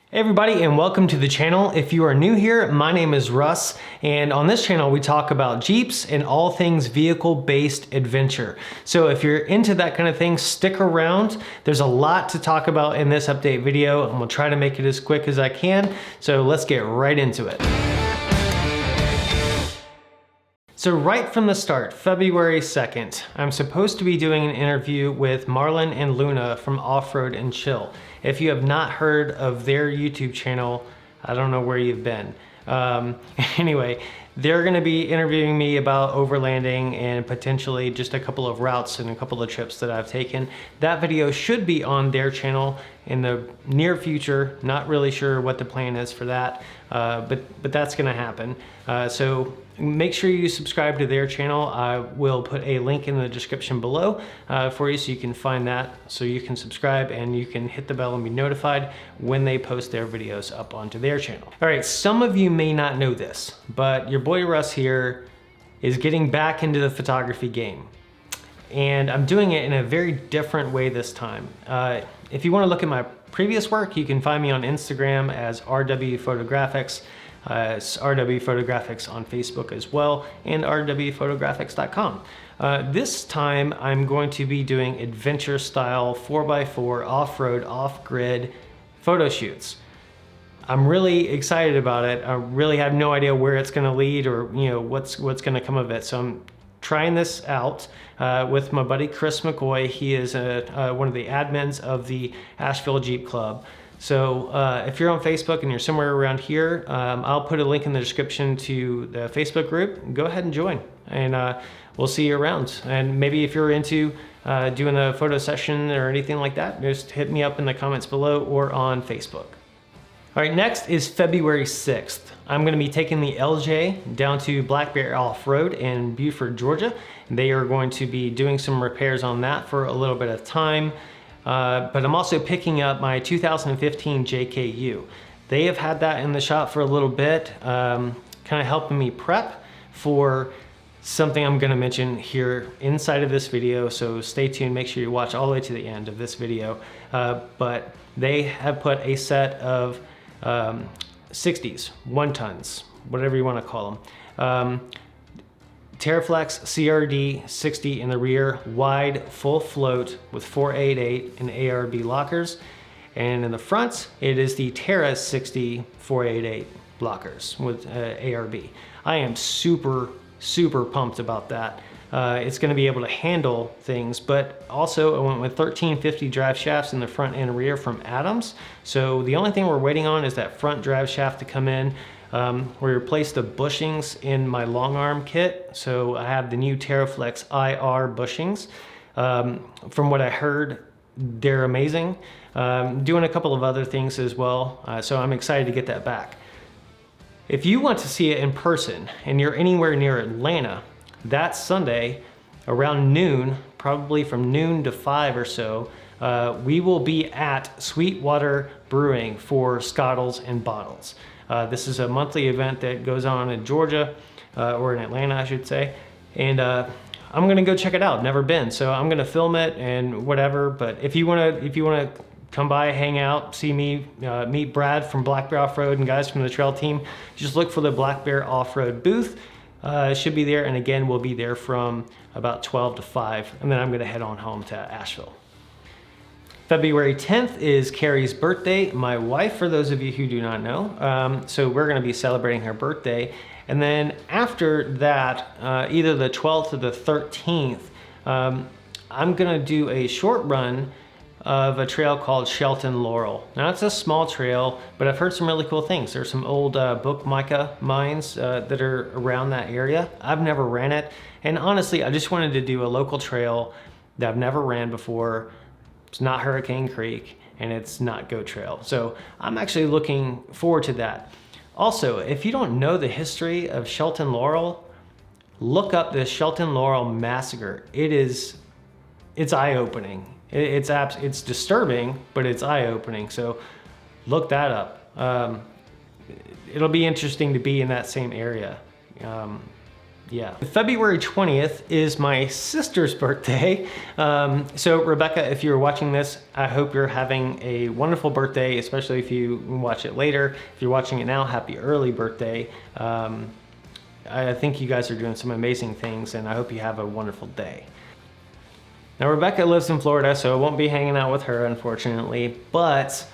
Hey everybody, and welcome to the channel. If you are new here, my name is Russ, and on this channel we talk about Jeeps and all things vehicle-based adventure. So if you're into that kind of thing, stick around. There's a lot to talk about in this update video, and we'll try to make it as quick as I can. So let's get right into it. So right from the start, February 2nd, I'm supposed to be doing an interview with Marlon and Luna from Offroad and Chill. If you have not heard of their YouTube channel, I don't know where you've been. Anyway, they're gonna be interviewing me about overlanding and potentially just a couple of routes and a couple of trips that I've taken. That video should be on their channel in the near future. Not really sure what the plan is for that, but that's gonna happen. So make sure you subscribe to their channel. I will put a link in the description below for you so you can find that, so you can subscribe and you can hit the bell and be notified when they post their videos up onto their channel. All right, some of you may not know this, but your boy Russ here is getting back into the photography game. And I'm doing it in a very different way this time. If you wanna look at my previous work, you can find me on Instagram as RW Photographics. It's RW Photographics on Facebook as well, and rwphotographics.com. This time I'm going to be doing adventure style 4x4 off-road, off-grid photo shoots. I'm really excited about it. I really have no idea where it's gonna lead or what's gonna come of it. So I'm trying this out with my buddy Chris McCoy. He is one of the admins of the Asheville Jeep Club. So if you're on Facebook and you're somewhere around here, I'll put a link in the description to the Facebook group. Go ahead and join, and we'll see you around. And maybe if you're into doing a photo session or anything like that, just hit me up in the comments below or on Facebook. All right, next is February 6th. I'm gonna be taking the LJ down to Black Bear Off-Road in Beaufort, Georgia. They are going to be doing some repairs on that for a little bit of time. But I'm also picking up my 2015 JKU. They have had that in the shop for a little bit, kind of helping me prep for something I'm gonna mention here inside of this video, so stay tuned, make sure you watch all the way to the end of this video. But they have put a set of 60s, 1-tons, whatever you wanna call them. Terraflex CRD 60 in the rear, wide, full float with 488 and ARB lockers. And in the front, it is the Terra 60 488 lockers with ARB. I am super pumped about that. It's gonna be able to handle things, but also I went with 1350 drive shafts in the front and rear from Adams. So the only thing we're waiting on is that front drive shaft to come in. We replaced the bushings in my long arm kit, so I have the new Terraflex IR bushings. From what I heard, they're amazing. Doing a couple of other things as well, so I'm excited to get that back. If you want to see it in person and you're anywhere near Atlanta, that Sunday around noon, probably from noon to 5 or so, we will be at Sweetwater Brewing for Scottles and Bottles. This is a monthly event that goes on in Georgia, or in Atlanta, I should say. And I'm gonna go check it out. Never been, so I'm gonna film it and whatever. But if you wanna come by, hang out, see me, meet Brad from Black Bear Off-Road and guys from the trail team, just look for the Black Bear Off-Road booth. It should be there, and again, we'll be there from about 12 to 5, and then I'm gonna head on home to Asheville. February 10th is Carrie's birthday, my wife, for those of you who do not know. So we're gonna be celebrating her birthday. And then after that, either the 12th or the 13th, I'm gonna do a short run of a trail called Shelton Laurel. Now it's a small trail, but I've heard some really cool things. There's some old book mica mines that are around that area. I've never ran it. And honestly, I just wanted to do a local trail that I've never ran before. It's not Hurricane Creek and it's not Goat Trail. So I'm actually looking forward to that. Also, if you don't know the history of Shelton Laurel, look up the Shelton Laurel massacre. It's eye-opening. It's disturbing, but it's eye-opening. So look that up. It'll be interesting to be in that same area. yeah. February 20th is my sister's birthday. So Rebecca, if you're watching this, I hope you're having a wonderful birthday, especially if you watch it later. If you're watching it now, happy early birthday. I think you guys are doing some amazing things, and I hope you have a wonderful day. Now Rebecca lives in Florida, so I won't be hanging out with her, unfortunately, but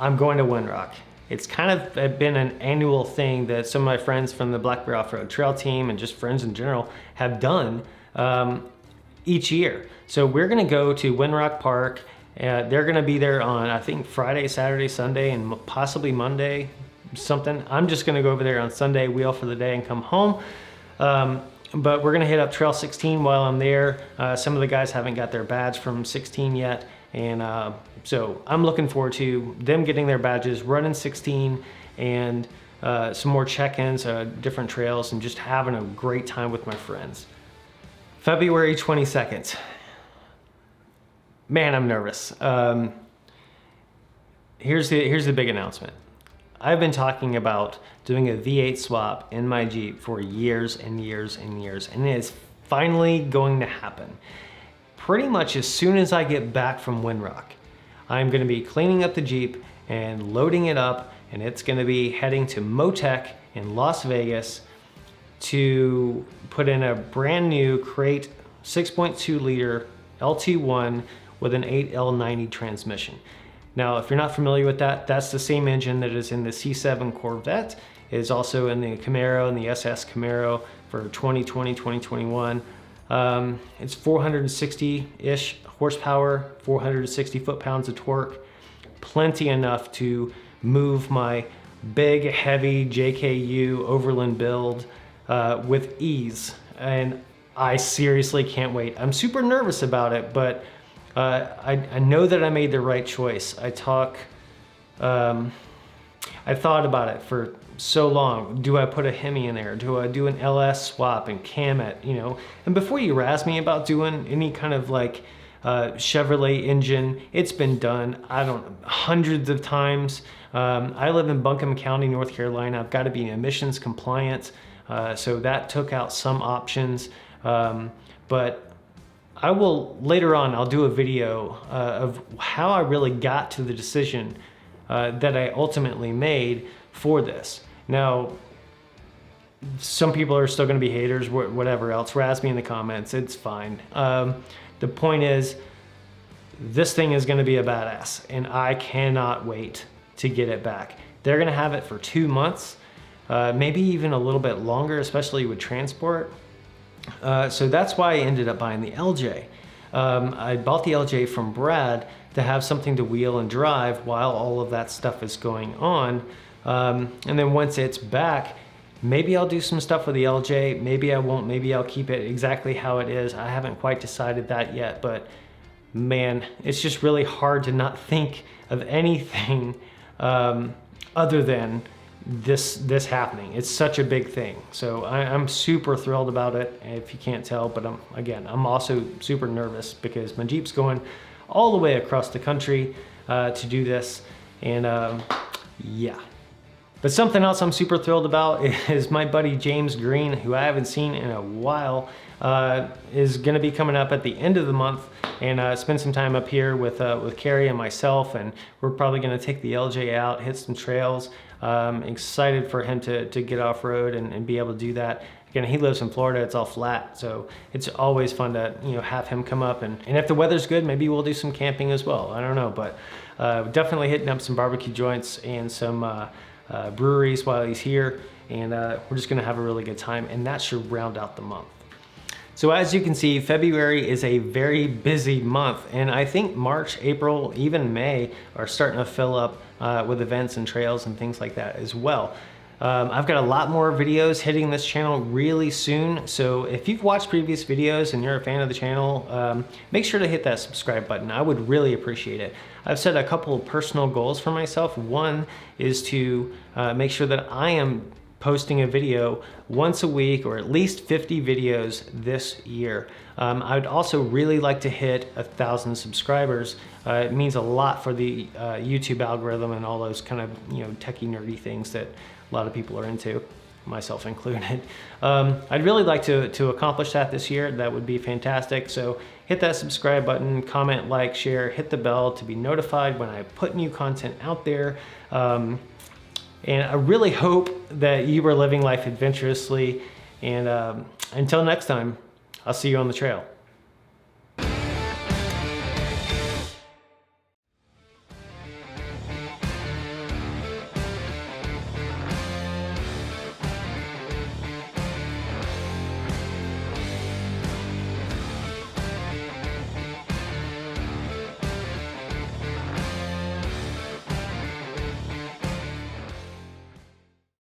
I'm going to Windrock. It's kind of been an annual thing that some of my friends from the Blackberry Off-Road Trail team and just friends in general have done each year. So we're gonna go to Windrock Park. They're gonna be there on, I think, Friday, Saturday, Sunday, and possibly Monday, something. I'm just gonna go over there on Sunday, wheel for the day, and come home. But we're gonna hit up Trail 16 while I'm there. Some of the guys haven't got their badge from 16 yet. And so I'm looking forward to them getting their badges, running 16, and some more check-ins, different trails, and just having a great time with my friends. February 22nd. Man, I'm nervous. Here's the big announcement. I've been talking about doing a V8 swap in my Jeep for years and years and years, and it is finally going to happen. Pretty much as soon as I get back from Windrock, I'm gonna be cleaning up the Jeep and loading it up, and it's gonna be heading to Motec in Las Vegas to put in a brand new crate 6.2 liter LT1 with an 8L90 transmission. Now, if you're not familiar with that, that's the same engine that is in the C7 Corvette. It is also in the Camaro and the SS Camaro for 2020, 2021. It's 460-ish horsepower, 460 foot-pounds of torque, plenty enough to move my big, heavy JKU Overland Build with ease. And I seriously can't wait. I'm super nervous about it, but I know that I made the right choice. I thought about it for so long. Do I put a Hemi in there? Do I do an LS swap and cam it, you know? And before you razz me about doing any kind of like Chevrolet engine, it's been done, I don't know, hundreds of times. I live in Buncombe County, North Carolina. I've got to be emissions compliant. So that took out some options. But I will, later on, I'll do a video of how I really got to the decision that I ultimately made for this. Now, some people are still gonna be haters, whatever else, razz me in the comments, it's fine. The point is, this thing is gonna be a badass, and I cannot wait to get it back. They're gonna have it for 2 months, maybe even a little bit longer, especially with transport. So that's why I ended up buying the LJ. I bought the LJ from Brad to have something to wheel and drive while all of that stuff is going on. And then once it's back, maybe I'll do some stuff with the LJ, maybe I won't, maybe I'll keep it exactly how it is. I haven't quite decided that yet, but man, it's just really hard to not think of anything other than this happening. It's such a big thing. So I'm super thrilled about it, if you can't tell, but I'm also super nervous because my Jeep's going all the way across the country to do this, and yeah. But something else I'm super thrilled about is my buddy James Green, who I haven't seen in a while, is gonna be coming up at the end of the month and spend some time up here with Carrie and myself, and we're probably gonna take the LJ out, hit some trails. Excited for him to get off-road and be able to do that. Again, he lives in Florida, it's all flat, so it's always fun to have him come up, and if the weather's good, maybe we'll do some camping as well. I don't know, but definitely hitting up some barbecue joints and some breweries while he's here, and we're just gonna have a really good time, and that should round out the month. So as you can see, February is a very busy month, and I think March, April, even May are starting to fill up with events and trails and things like that as well. I've got a lot more videos hitting this channel really soon, so if you've watched previous videos and you're a fan of the channel, make sure to hit that subscribe button. I would really appreciate it. I've set a couple of personal goals for myself. One is to make sure that I am posting a video once a week, or at least 50 videos this year. I'd also really like to hit 1,000 subscribers. It means a lot for the YouTube algorithm and all those kind of techie nerdy things that a lot of people are into. myself included. I'd really like to accomplish that this year. That would be fantastic. So hit that subscribe button, comment, like, share, hit the bell to be notified when I put new content out there. And I really hope that you are living life adventurously. And until next time, I'll see you on the trail.